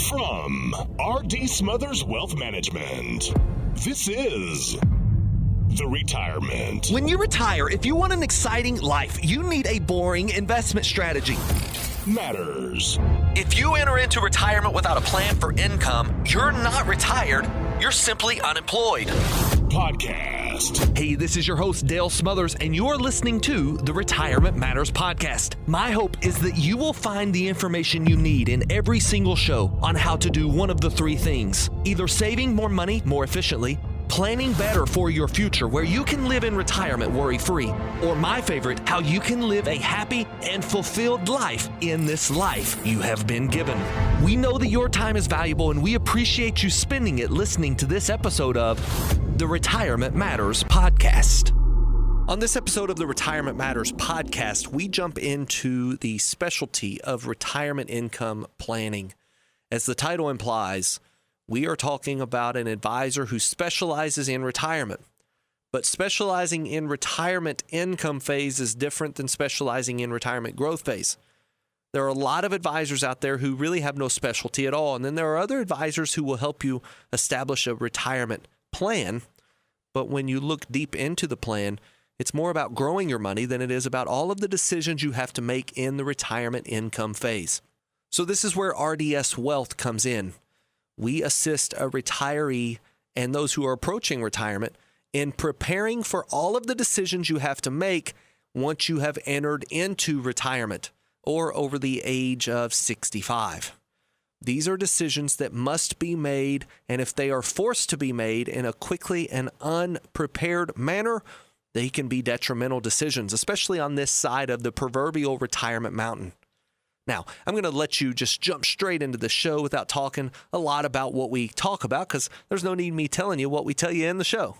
From RDS Wealth Management, this is The Retirement. When you retire, if you want an exciting life, you need a boring investment strategy. Matters. If you enter into retirement without a plan for income, you're not retired, you're simply unemployed. Podcast. Hey, this is your host, Dale Smothers, and you're listening to the Retirement Matters Podcast. My hope is that you will find the information you need in every single show on how to do one of the three things: either saving more money more efficiently, planning better for your future where you can live in retirement worry-free, or my favorite, how you can live a happy and fulfilled life in this life you have been given. We know that your time is valuable, and we appreciate you spending it listening to this episode of the Retirement Matters Podcast. On this episode of the Retirement Matters Podcast, we jump into the specialty of retirement income planning. As the title implies, we are talking about an advisor who specializes in retirement. But specializing in retirement income phase is different than specializing in retirement growth phase. There are a lot of advisors out there who really have no specialty at all. And then there are other advisors who will help you establish a retirement plan. But when you look deep into the plan, it's more about growing your money than it is about all of the decisions you have to make in the retirement income phase. So this is where RDS Wealth comes in. We assist a retiree and those who are approaching retirement in preparing for all of the decisions you have to make once you have entered into retirement or over the age of 65. These are decisions that must be made, and if they are forced to be made in a quickly and unprepared manner, they can be detrimental decisions, especially on this side of the proverbial retirement mountain. Now, I'm going to let you just jump straight into the show without talking a lot about what we talk about, because there's no need me telling you what we tell you in the show.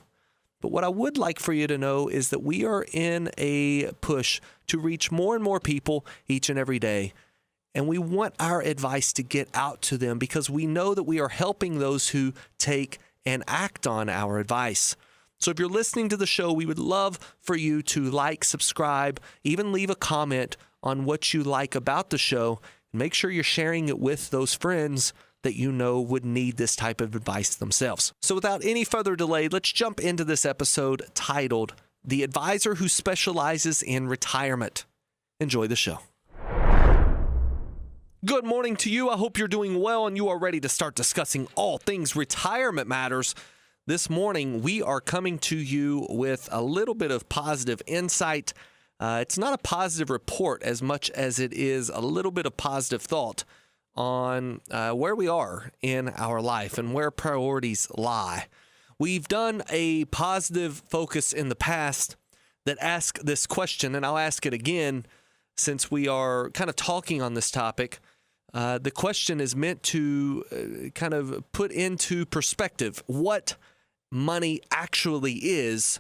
But what I would like for you to know is that we are in a push to reach more and more people each and every day. And we want our advice to get out to them because we know that we are helping those who take and act on our advice. So if you're listening to the show, we would love for you to like, subscribe, even leave a comment on what you like about the show, and make sure you're sharing it with those friends that you know would need this type of advice themselves. So without any further delay, let's jump into this episode titled, The Advisor Who Specializes in Retirement. Enjoy the show. Good morning to you. I hope you're doing well and you are ready to start discussing all things retirement matters. This morning, we are coming to you with a little bit of positive insight. It's not a positive report as much as it is a little bit of positive thought on where we are in our life and where priorities lie. We've done a positive focus in the past that asks this question, and I'll ask it again since we are kind of talking on this topic. The question is meant to kind of put into perspective what money actually is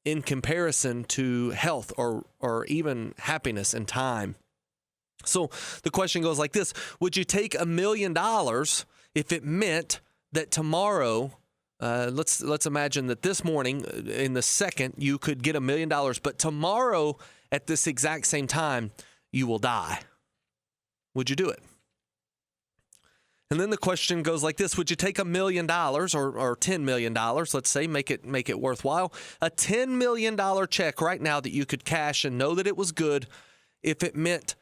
in comparison to health or even happiness and time. So the question goes like this: would you take $1 million if it meant that tomorrow, let's imagine that this morning in the second you could get $1 million, but tomorrow at this exact same time you will die? Would you do it? And then the question goes like this: would you take $1 million or $10 million, let's say, make it worthwhile, a $10 million check right now that you could cash and know that it was good if it meant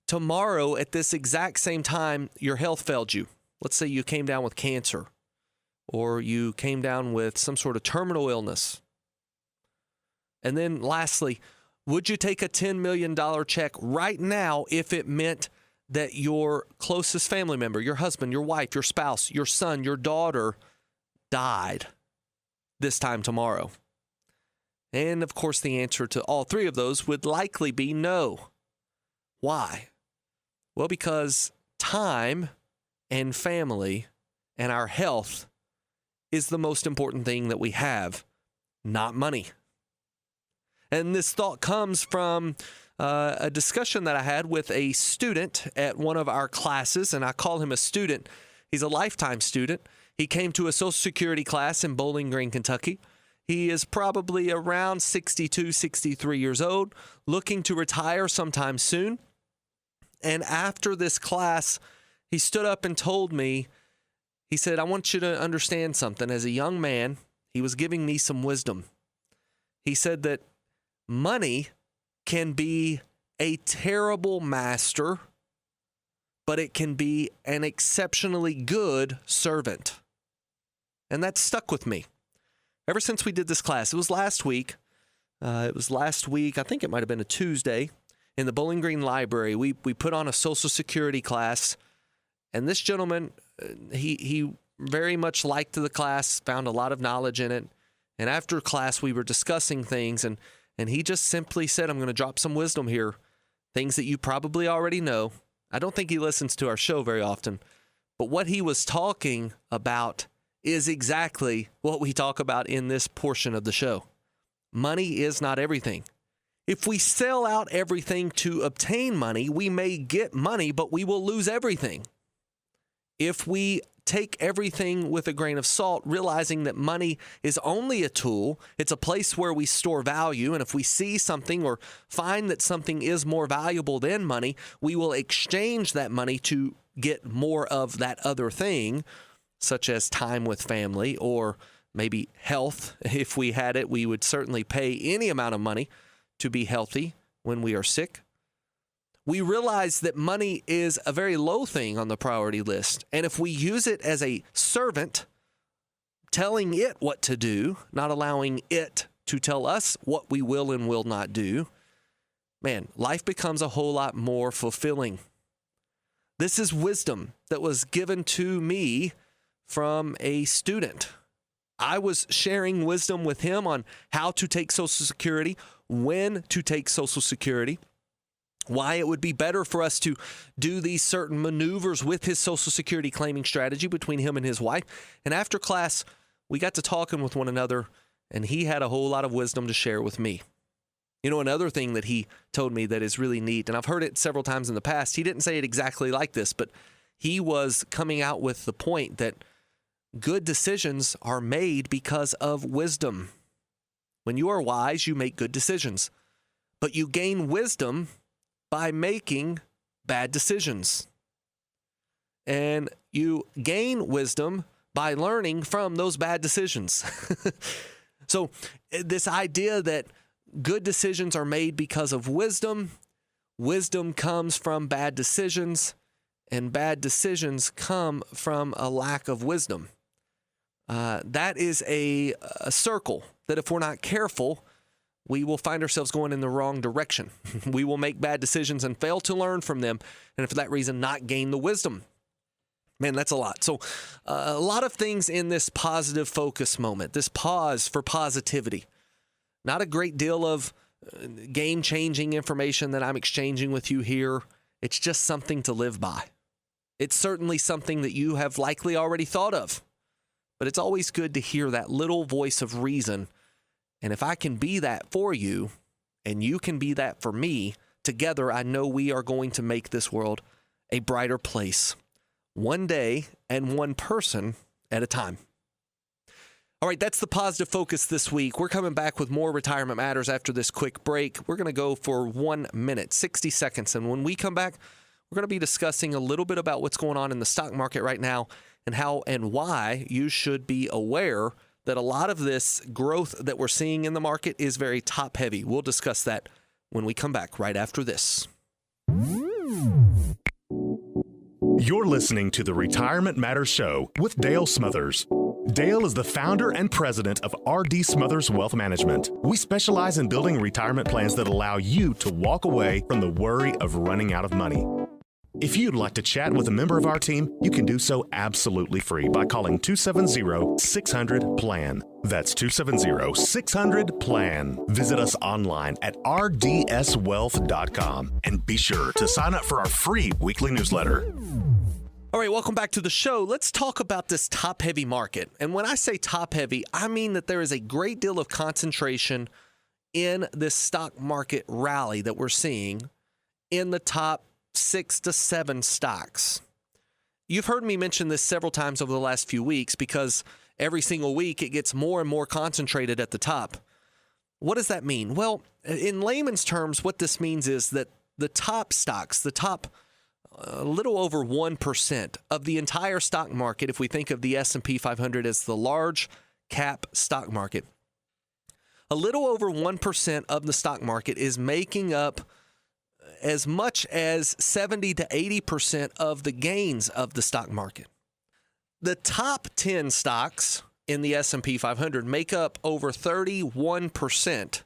tomorrow at this exact same time your health failed you? Let's say you came down with cancer or you came down with some sort of terminal illness. And then lastly, would you take a $10 million check right now if it meant that your closest family member, your husband, your wife, your spouse, your son, your daughter died this time tomorrow? And of course, the answer to all three of those would likely be no. Why? Well, because time and family and our health is the most important thing that we have, not money. And this thought comes from a discussion that I had with a student at one of our classes, and I call him a student. He's a lifetime student. He came to a Social Security class in Bowling Green, Kentucky. He is probably around 62, 63 years old, looking to retire sometime soon. And after this class, he stood up and told me He said, I want you to understand something. As a young man, he was giving me some wisdom. He said that money can be a terrible master, but it can be an exceptionally good servant. And that stuck with me. Ever since we did this class, it was last week. I think it might have been a Tuesday, in the Bowling Green Library. We put on a Social Security class, and this gentleman, he very much liked the class, found a lot of knowledge in it. And after class, we were discussing things, and he just simply said, I'm going to drop some wisdom here, things that you probably already know. I don't think he listens to our show very often, but what he was talking about is exactly what we talk about in this portion of the show. Money is not everything. If we sell out everything to obtain money, we may get money, but we will lose everything. If we take everything with a grain of salt, realizing that money is only a tool, it's a place where we store value, and if we see something or find that something is more valuable than money, we will exchange that money to get more of that other thing, such as time with family or maybe health. If we had it, we would certainly pay any amount of money to be healthy when we are sick. We realize that money is a very low thing on the priority list. And if we use it as a servant, telling it what to do, not allowing it to tell us what we will and will not do, man, life becomes a whole lot more fulfilling. This is wisdom that was given to me from a student. I was sharing wisdom with him on how to take Social Security, when to take Social Security, why it would be better for us to do these certain maneuvers with his Social Security claiming strategy between him and his wife. And after class, we got to talking with one another, and he had a whole lot of wisdom to share with me. You know, another thing that he told me that is really neat, and I've heard it several times in the past, he didn't say it exactly like this, but he was coming out with the point that good decisions are made because of wisdom. When you are wise, you make good decisions, but you gain wisdom by making bad decisions. And you gain wisdom by learning from those bad decisions. So this idea that good decisions are made because of wisdom, wisdom comes from bad decisions, and bad decisions come from a lack of wisdom. That is a circle that if we're not careful, we will find ourselves going in the wrong direction. We will make bad decisions and fail to learn from them, and for that reason, not gain the wisdom. Man, that's a lot. So a lot of things in this positive focus moment, this pause for positivity. Not a great deal of game-changing information that I'm exchanging with you here. It's just something to live by. It's certainly something that you have likely already thought of, but it's always good to hear that little voice of reason. And if I can be that for you, and you can be that for me, together I know we are going to make this world a brighter place, one day and one person at a time. All right, that's the positive focus this week. We're coming back with more Retirement Matters after this quick break. We're going to go for 1 minute, 60 seconds. And when we come back, we're going to be discussing a little bit about what's going on in the stock market right now and how and why you should be aware that a lot of this growth that we're seeing in the market is very top heavy. We'll discuss that when we come back right after this. You're listening to the Retirement Matters Show with Dale Smothers. Dale is the founder and president of RDS Smothers Wealth Management. We specialize in building retirement plans that allow you to walk away from the worry of running out of money. If you'd like to chat with a member of our team, you can do so absolutely free by calling 270-600-PLAN. That's 270-600-PLAN. Visit us online at rdswealth.com and be sure to sign up for our free weekly newsletter. All right, welcome back to the show. Let's talk about this top-heavy market. And when I say top-heavy, I mean that there is a great deal of concentration in this stock market rally that we're seeing in the top 6 to 7 stocks. You've heard me mention this several times over the last few weeks because every single week it gets more and more concentrated at the top. What does that mean? Well, in layman's terms, what this means is that the top stocks, the top a little over 1% of the entire stock market. If we think of the S&P 500 as the large cap stock market, a little over 1% of the stock market is making up as much as 70 to 80% of the gains of the stock market. The top 10 stocks in the S&P 500 make up over 31%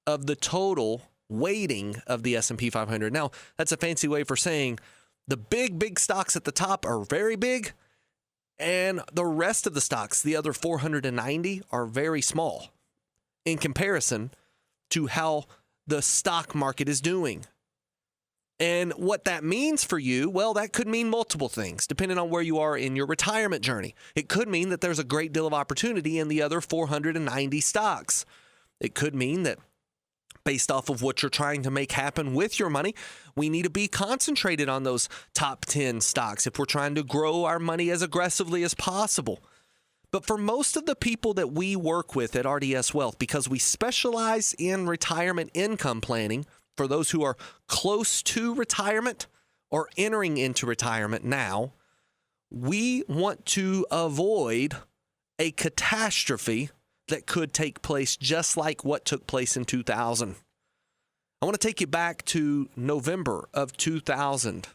of the total weighting of the S&P 500. Now, that's a fancy way for saying the big stocks at the top are very big, and the rest of the stocks, the other 490, are very small in comparison to how the stock market is doing. And what that means for you, well, that could mean multiple things, depending on where you are in your retirement journey. It could mean that there's a great deal of opportunity in the other 490 stocks. It could mean that based off of what you're trying to make happen with your money, we need to be concentrated on those top 10 stocks if we're trying to grow our money as aggressively as possible. But for most of the people that we work with at RDS Wealth, because we specialize in retirement income planning for those who are close to retirement or entering into retirement now, we want to avoid a catastrophe that could take place just like what took place in 2000. I want to take you back to November of 2000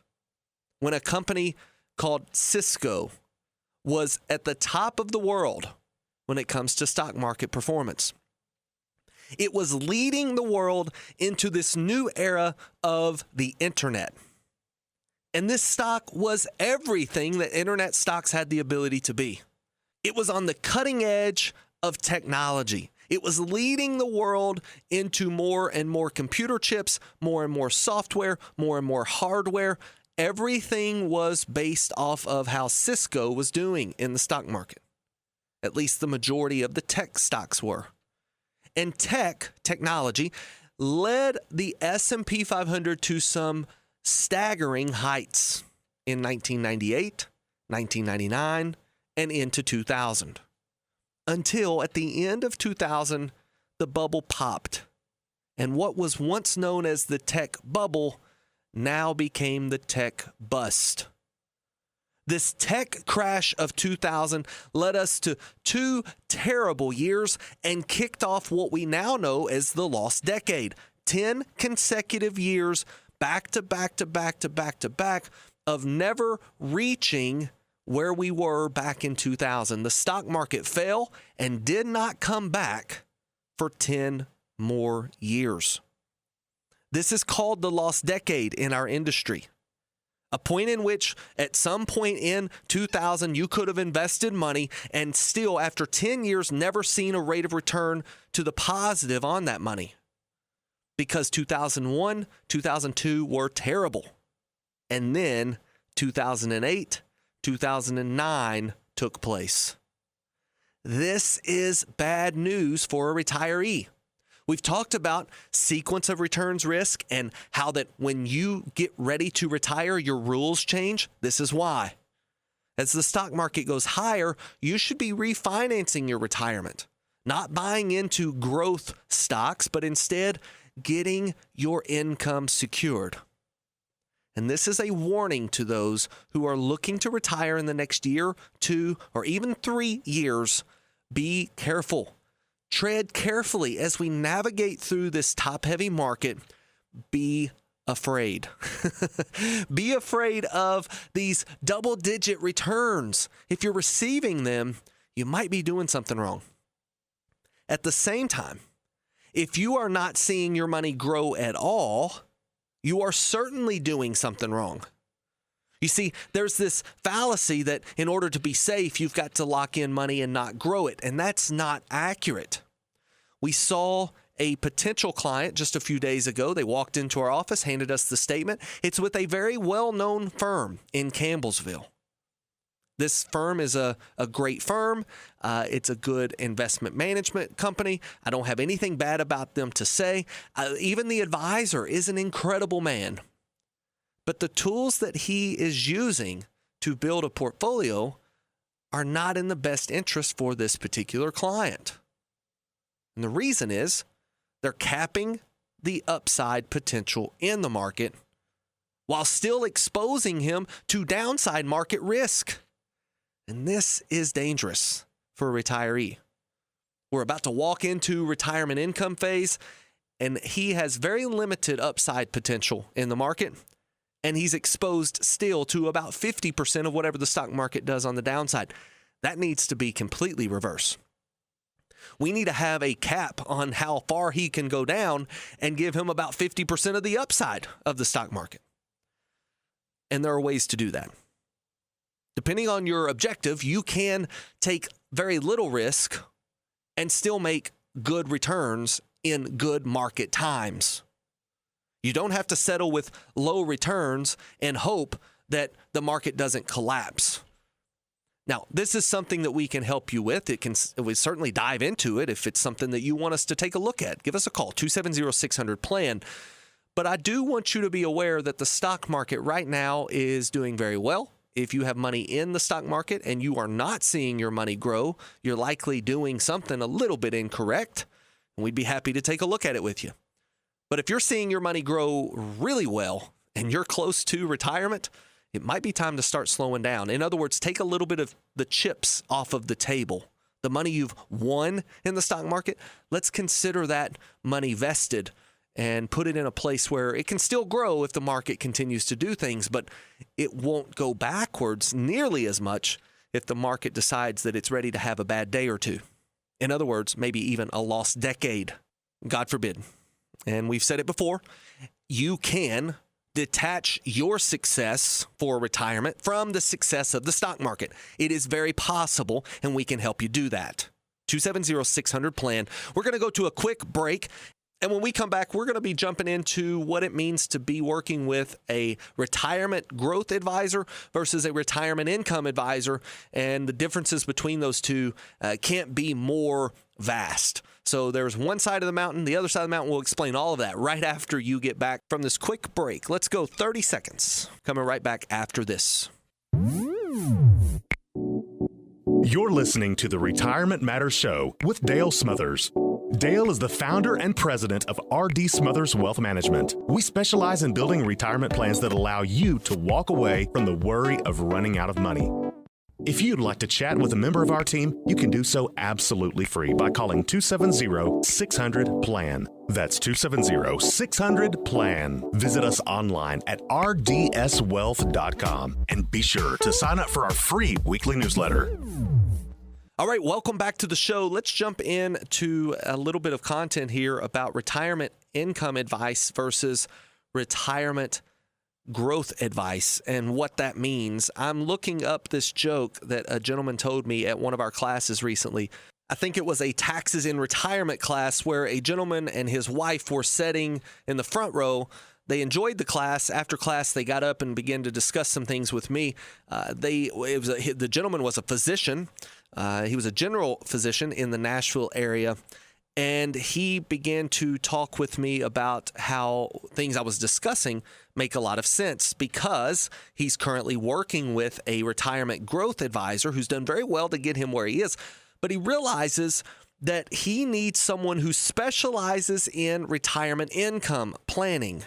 when a company called Cisco was at the top of the world when it comes to stock market performance. It was leading the world into this new era of the internet. And this stock was everything that internet stocks had the ability to be. It was on the cutting edge of technology. It was leading the world into more and more computer chips, more and more software, more and more hardware. Everything was based off of how Cisco was doing in the stock market. At least the majority of the tech stocks were. And technology, led the S&P 500 to some staggering heights in 1998, 1999, and into 2000. Until at the end of 2000, the bubble popped. And what was once known as the tech bubble now became the tech bust. This tech crash of 2000 led us to 2 terrible years and kicked off what we now know as the lost decade. 10 consecutive years back to back to back to back to back of never reaching where we were back in 2000. The stock market fell and did not come back for 10 more years. This is called the lost decade in our industry. A point in which at some point in 2000, you could have invested money and still, after 10 years, never seen a rate of return to the positive on that money. Because 2001, 2002 were terrible. And then 2008, 2009 took place. This is bad news for a retiree. We've talked about sequence of returns risk and how that when you get ready to retire, your rules change. This is why. As the stock market goes higher, you should be refinancing your retirement, not buying into growth stocks, but instead getting your income secured. And this is a warning to those who are looking to retire in the next year, 2, or even 3 years. Be careful. Tread carefully as we navigate through this top-heavy market. Be afraid. Be afraid of these double-digit returns. If you're receiving them, you might be doing something wrong. At the same time, if you are not seeing your money grow at all, you are certainly doing something wrong. You see, there's this fallacy that in order to be safe, you've got to lock in money and not grow it, and that's not accurate. We saw a potential client just a few days ago. They walked into our office, handed us the statement. It's with a very well-known firm in Campbellsville. This firm is a great firm. It's a good investment management company. I don't have anything bad about them to say. Even the advisor is an incredible man. But the tools that he is using to build a portfolio are not in the best interest for this particular client. And the reason is they're capping the upside potential in the market while still exposing him to downside market risk. And this is dangerous for a retiree. We're about to walk into retirement income phase, and he has very limited upside potential in the market, and he's exposed still to about 50% of whatever the stock market does on the downside. That needs to be completely reversed. We need to have a cap on how far he can go down and give him about 50% of the upside of the stock market. And there are ways to do that. Depending on your objective, you can take very little risk and still make good returns in good market times. You don't have to settle with low returns and hope that the market doesn't collapse. Now, this is something that we can help you with. We certainly dive into it if it's something that you want us to take a look at. Give us a call, 270-600-PLAN. But I do want you to be aware that the stock market right now is doing very well. If you have money in the stock market and you are not seeing your money grow, you're likely doing something a little bit incorrect, and we'd be happy to take a look at it with you. But if you're seeing your money grow really well and you're close to retirement, it might be time to start slowing down. In other words, take a little bit of the chips off of the table. The money you've won in the stock market, let's consider that money vested and put it in a place where it can still grow if the market continues to do things, but it won't go backwards nearly as much if the market decides that it's ready to have a bad day or two. In other words, maybe even a lost decade. God forbid. And we've said it before, you can detach your success for retirement from the success of the stock market. It is very possible, and we can help you do that. 270-600-PLAN. We're going to go to a quick break. And when we come back, we're going to be jumping into what it means to be working with a retirement growth advisor versus a retirement income advisor. And the differences between those two can't be more vast. So there's one side of the mountain. The other side of the mountain, we'll explain all of that right after you get back from this quick break. Let's go 30 seconds. Coming right back after this. You're listening to the Retirement Matters Show with Dale Smothers. Dale is the founder and president of RDS Smothers Wealth Management. We specialize in building retirement plans that allow you to walk away from the worry of running out of money. If you'd like to chat with a member of our team, you can do so absolutely free by calling 270-600-PLAN. That's 270-600-PLAN. Visit us online at rdswealth.com and be sure to sign up for our free weekly newsletter. All right, welcome back to the show. Let's jump into a little bit of content here about retirement income advice versus retirement growth advice and what that means. I'm looking up this joke that a gentleman told me at one of our classes recently. I think it was a taxes in retirement class where a gentleman and his wife were sitting in the front row. They enjoyed the class. After class, they got up and began to discuss some things with me. The gentleman was a physician. He was a general physician in the Nashville area, and he began to talk with me about how things I was discussing make a lot of sense because he's currently working with a retirement growth advisor who's done very well to get him where he is, but he realizes that he needs someone who specializes in retirement income planning,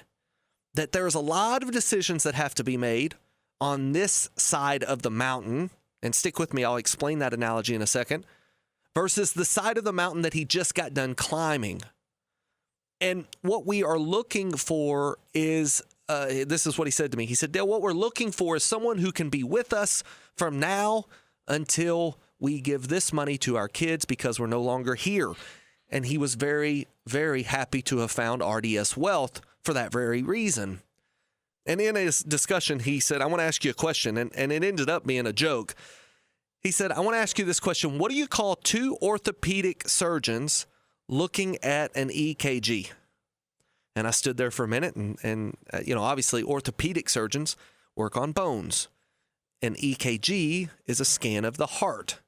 that there's a lot of decisions that have to be made on this side of the mountain. And stick with me, I'll explain that analogy in a second, versus the side of the mountain that he just got done climbing. And what we are looking for is, this is what he said to me. He said, Dale, what we're looking for is someone who can be with us from now until we give this money to our kids because we're no longer here. And he was very, very happy to have found RDS Wealth for that very reason. And in his discussion, he said, I want to ask you a question. And it ended up being a joke. He said, I want to ask you this question. What do you call two orthopedic surgeons looking at an EKG? And I stood there for a minute. And obviously, orthopedic surgeons work on bones. An EKG is a scan of the heart.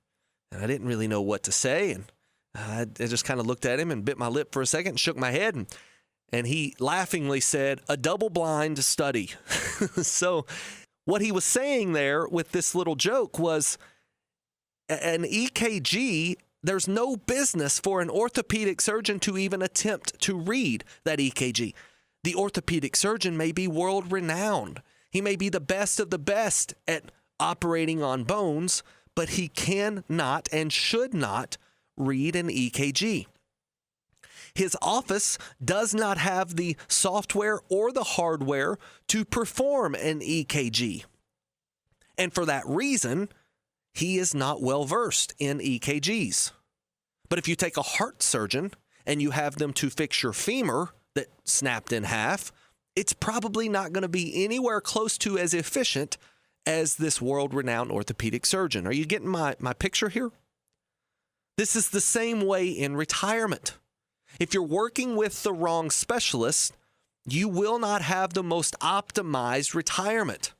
And I didn't really know what to say. And I just kind of looked at him and bit my lip for a second and shook my head. And he laughingly said, a double-blind study. So what he was saying there with this little joke was an EKG, there's no business for an orthopedic surgeon to even attempt to read that EKG. The orthopedic surgeon may be world renowned. He may be the best of the best at operating on bones, but he cannot and should not read an EKG. His office does not have the software or the hardware to perform an EKG. And for that reason, he is not well versed in EKGs. But if you take a heart surgeon and you have them to fix your femur that snapped in half, it's probably not going to be anywhere close to as efficient as this world-renowned orthopedic surgeon. Are you getting my picture here? This is the same way in retirement. If you're working with the wrong specialist, you will not have the most optimized retirement.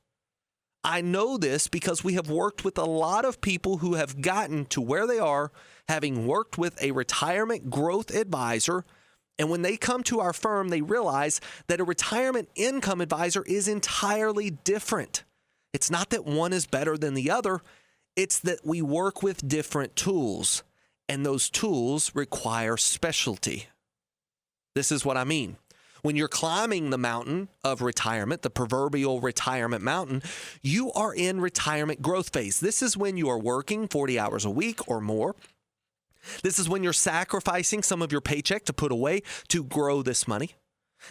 I know this because we have worked with a lot of people who have gotten to where they are, having worked with a retirement growth advisor. And when they come to our firm, they realize that a retirement income advisor is entirely different. It's not that one is better than the other. It's that we work with different tools, and those tools require specialty. This is what I mean. When you're climbing the mountain of retirement, the proverbial retirement mountain, you are in retirement growth phase. This is when you are working 40 hours a week or more. This is when you're sacrificing some of your paycheck to put away to grow this money.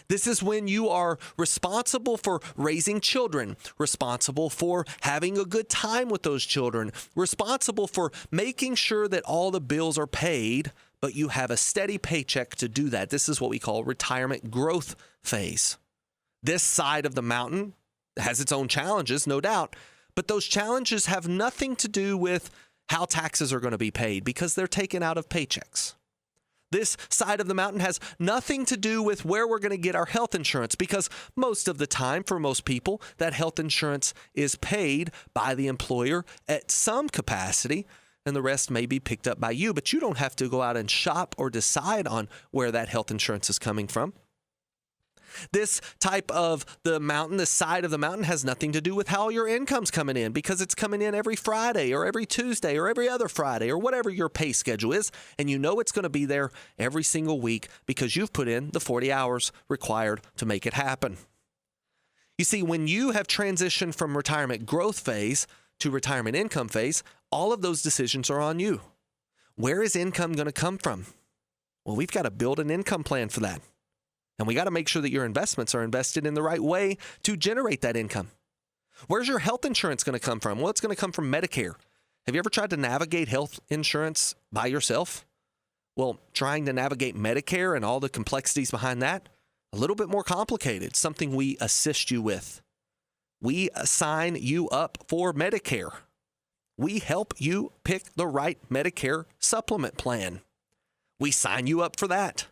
This is when you are responsible for raising children, responsible for having a good time with those children, responsible for making sure that all the bills are paid, but you have a steady paycheck to do that. This is what we call retirement growth phase. This side of the mountain has its own challenges, no doubt, but those challenges have nothing to do with how taxes are going to be paid because they're taken out of paychecks. This side of the mountain has nothing to do with where we're going to get our health insurance because most of the time, for most people, that health insurance is paid by the employer at some capacity, and the rest may be picked up by you. But you don't have to go out and shop or decide on where that health insurance is coming from. This type of the mountain, this side of the mountain, has nothing to do with how your income's coming in because it's coming in every Friday or every Tuesday or every other Friday or whatever your pay schedule is, and you know it's going to be there every single week because you've put in the 40 hours required to make it happen. You see, when you have transitioned from retirement growth phase to retirement income phase, all of those decisions are on you. Where is income going to come from? Well, we've got to build an income plan for that. And we got to make sure that your investments are invested in the right way to generate that income. Where's your health insurance going to come from? Well, it's going to come from Medicare. Have you ever tried to navigate health insurance by yourself? Well, trying to navigate Medicare and all the complexities behind that, a little bit more complicated, something we assist you with. We sign you up for Medicare. We help you pick the right Medicare supplement plan. We sign you up for that.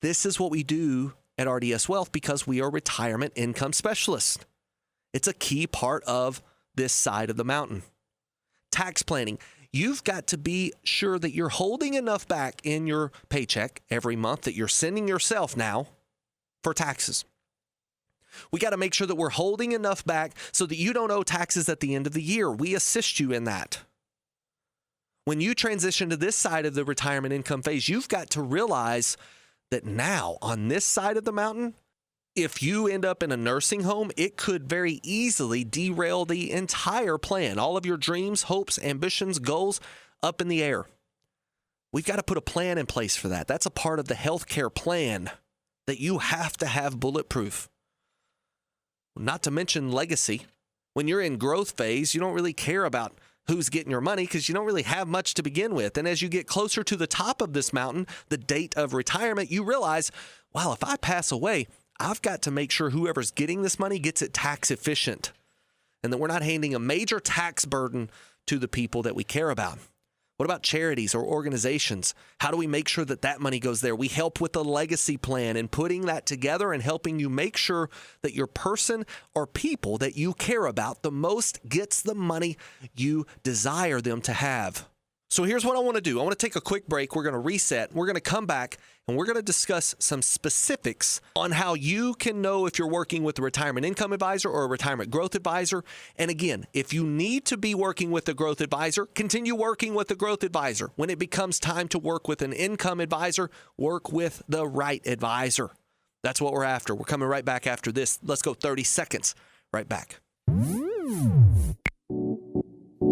This is what we do at RDS Wealth because we are retirement income specialists. It's a key part of this side of the mountain. Tax planning. You've got to be sure that you're holding enough back in your paycheck every month that you're sending yourself now for taxes. We got to make sure that we're holding enough back so that you don't owe taxes at the end of the year. We assist you in that. When you transition to this side of the retirement income phase, you've got to realize that now on this side of the mountain, if you end up in a nursing home, it could very easily derail the entire plan. All of your dreams, hopes, ambitions, goals up in the air. We've got to put a plan in place for that. That's a part of the healthcare plan that you have to have bulletproof. Not to mention legacy. When you're in growth phase, you don't really care about who's getting your money because you don't really have much to begin with. And as you get closer to the top of this mountain, the date of retirement, you realize, wow, if I pass away, I've got to make sure whoever's getting this money gets it tax efficient and that we're not handing a major tax burden to the people that we care about. What about charities or organizations? How do we make sure that that money goes there? We help with the legacy plan and putting that together and helping you make sure that your person or people that you care about the most gets the money you desire them to have. So here's what I want to do. I want to take a quick break. We're going to reset. We're going to come back and we're going to discuss some specifics on how you can know if you're working with a retirement income advisor or a retirement growth advisor. And again, if you need to be working with a growth advisor, continue working with a growth advisor. When it becomes time to work with an income advisor, work with the right advisor. That's what we're after. We're coming right back after this. Let's go 30 seconds. Right back.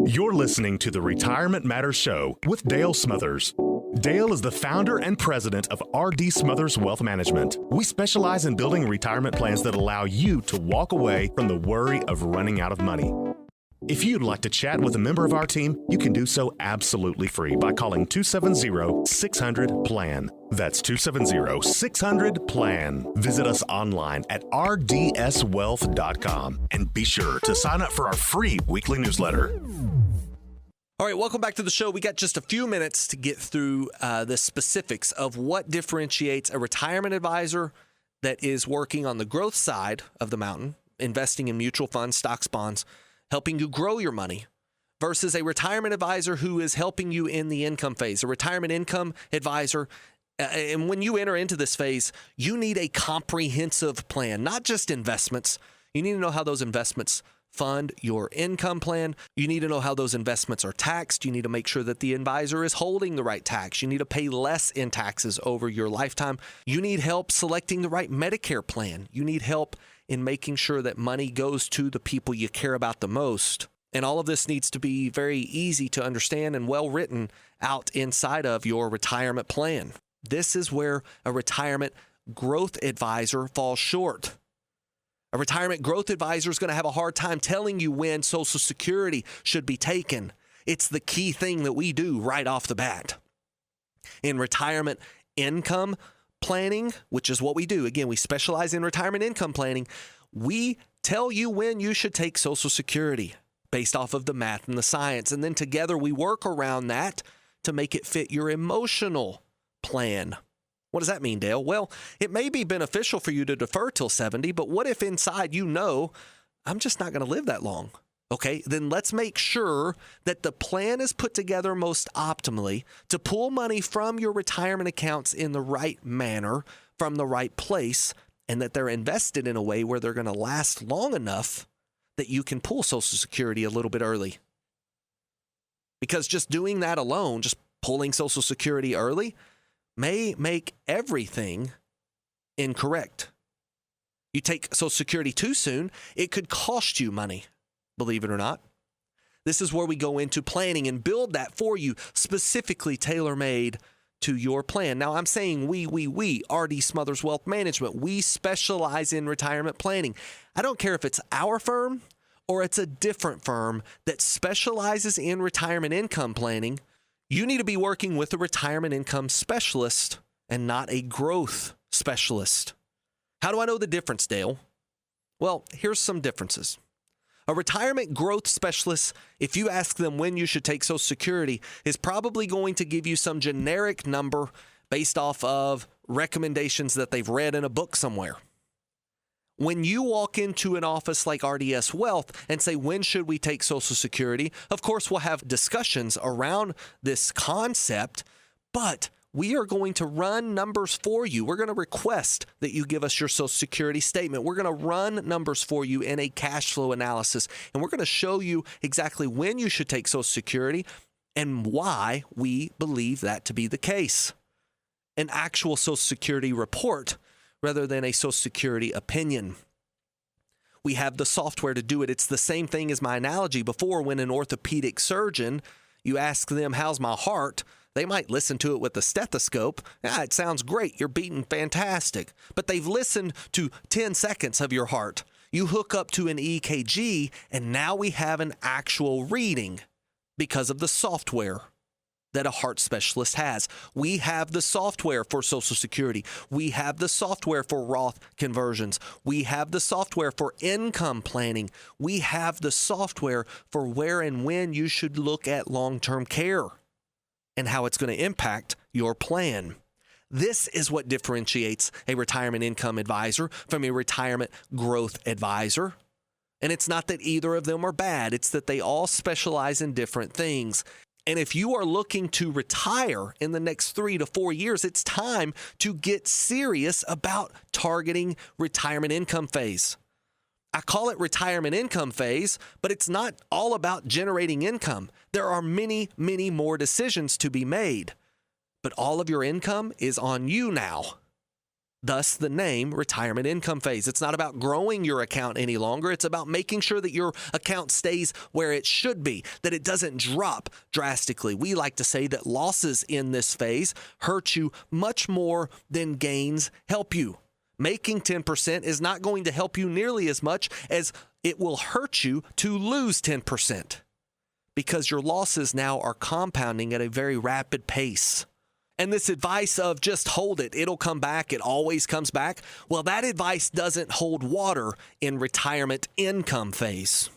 You're listening to the Retirement Matters Show with Dale Smothers. Dale is the founder and president of RDS Wealth Management. We specialize in building retirement plans that allow you to walk away from the worry of running out of money. If you'd like to chat with a member of our team, you can do so absolutely free by calling 270-600-PLAN. That's 270-600-PLAN. Visit us online at rdswealth.com and be sure to sign up for our free weekly newsletter. All right, welcome back to the show. We got just a few minutes to get through the specifics of what differentiates a retirement advisor that is working on the growth side of the mountain, investing in mutual funds, stocks, bonds, helping you grow your money, versus a retirement advisor who is helping you in the income phase. A retirement income advisor, and when you enter into this phase, you need a comprehensive plan, not just investments. You need to know how those investments fund your income plan. You need to know how those investments are taxed. You need to make sure that the advisor is holding the right tax. You need to pay less in taxes over your lifetime. You need help selecting the right Medicare plan. You need help in making sure that money goes to the people you care about the most. And all of this needs to be very easy to understand and well written out inside of your retirement plan. This is where a retirement growth advisor falls short. A retirement growth advisor is going to have a hard time telling you when Social Security should be taken. It's the key thing that we do right off the bat. In retirement income planning, which is what we do. Again, we specialize in retirement income planning. We tell you when you should take Social Security based off of the math and the science. And then together we work around that to make it fit your emotional plan. What does that mean, Dale? Well, it may be beneficial for you to defer till 70, but what if inside you know, I'm just not going to live that long? Okay, then let's make sure that the plan is put together most optimally to pull money from your retirement accounts in the right manner, from the right place, and that they're invested in a way where they're going to last long enough that you can pull Social Security a little bit early. Because just doing that alone, just pulling Social Security early, may make everything incorrect. You take Social Security too soon, it could cost you money. Believe it or not. This is where we go into planning and build that for you, specifically tailor-made to your plan. Now, I'm saying we, RDS Wealth Management, we specialize in retirement planning. I don't care if it's our firm or it's a different firm that specializes in retirement income planning. You need to be working with a retirement income specialist and not a growth specialist. How do I know the difference, Dale? Well, here's some differences. A retirement growth specialist, if you ask them when you should take Social Security, is probably going to give you some generic number based off of recommendations that they've read in a book somewhere. When you walk into an office like RDS Wealth and say, when should we take Social Security? Of course, we'll have discussions around this concept, but we are going to run numbers for you. We're going to request that you give us your Social Security statement. We're going to run numbers for you in a cash flow analysis, and we're going to show you exactly when you should take Social Security and why we believe that to be the case. An actual Social Security report rather than a Social Security opinion. We have the software to do it. It's the same thing as my analogy before when an orthopedic surgeon, you ask them, how's my heart? They might listen to it with a stethoscope. It sounds great. You're beating fantastic. But they've listened to 10 seconds of your heart. You hook up to an EKG, and now we have an actual reading because of the software that a heart specialist has. We have the software for Social Security. We have the software for Roth conversions. We have the software for income planning. We have the software for where and when you should look at long-term care and how it's going to impact your plan. This is what differentiates a retirement income advisor from a retirement growth advisor. And it's not that either of them are bad. It's that they all specialize in different things. And if you are looking to retire in the next 3 to 4 years, it's time to get serious about targeting retirement income phase. I call it retirement income phase, but it's not all about generating income. There are many, many more decisions to be made, but all of your income is on you now. Thus the name retirement income phase. It's not about growing your account any longer. It's about making sure that your account stays where it should be, that it doesn't drop drastically. We like to say that losses in this phase hurt you much more than gains help you. Making 10% is not going to help you nearly as much as it will hurt you to lose 10%, because your losses now are compounding at a very rapid pace. And this advice of just hold it, it'll come back, it always comes back, well, that advice doesn't hold water in retirement income phase.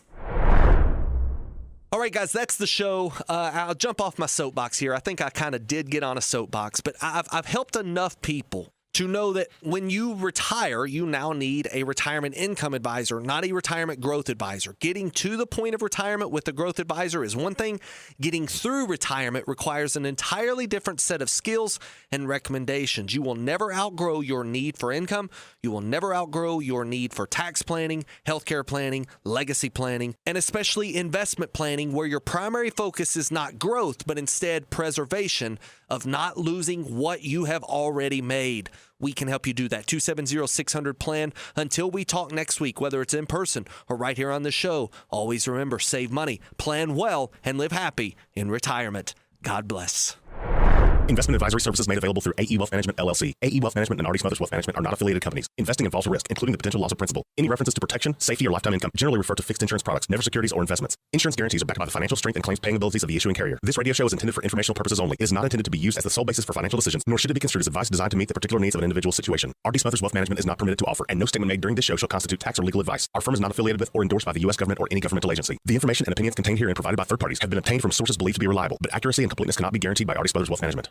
All right, guys, that's the show. I'll jump off my soapbox here. I think I kind of did get on a soapbox, but I've helped enough people to know that when you retire, you now need a retirement income advisor, not a retirement growth advisor. Getting to the point of retirement with a growth advisor is one thing. Getting through retirement requires an entirely different set of skills and recommendations. You will never outgrow your need for income. You will never outgrow your need for tax planning, healthcare planning, legacy planning, and especially investment planning, where your primary focus is not growth, but instead preservation of not losing what you have already made. We can help you do that. 270-600-PLAN. Until we talk next week, whether it's in person or right here on the show, always remember, save money, plan well, and live happy in retirement. God bless. Investment advisory services made available through AE Wealth Management, LLC. AE Wealth Management and RDS Wealth Management are not affiliated companies. Investing involves a risk, including the potential loss of principal. Any references to protection, safety, or lifetime income generally refer to fixed insurance products, never securities or investments. Insurance guarantees are backed by the financial strength and claims paying abilities of the issuing carrier. This radio show is intended for informational purposes only. It is not intended to be used as the sole basis for financial decisions, nor should it be construed as advice designed to meet the particular needs of an individual situation. RDS Wealth Management is not permitted to offer, and no statement made during this show shall constitute tax or legal advice. Our firm is not affiliated with or endorsed by the U.S. government or any governmental agency. The information and opinions contained herein provided by third parties have been obtained from sources believed to be reliable, but accuracy and completeness cannot be guaranteed by RDS Wealth Management.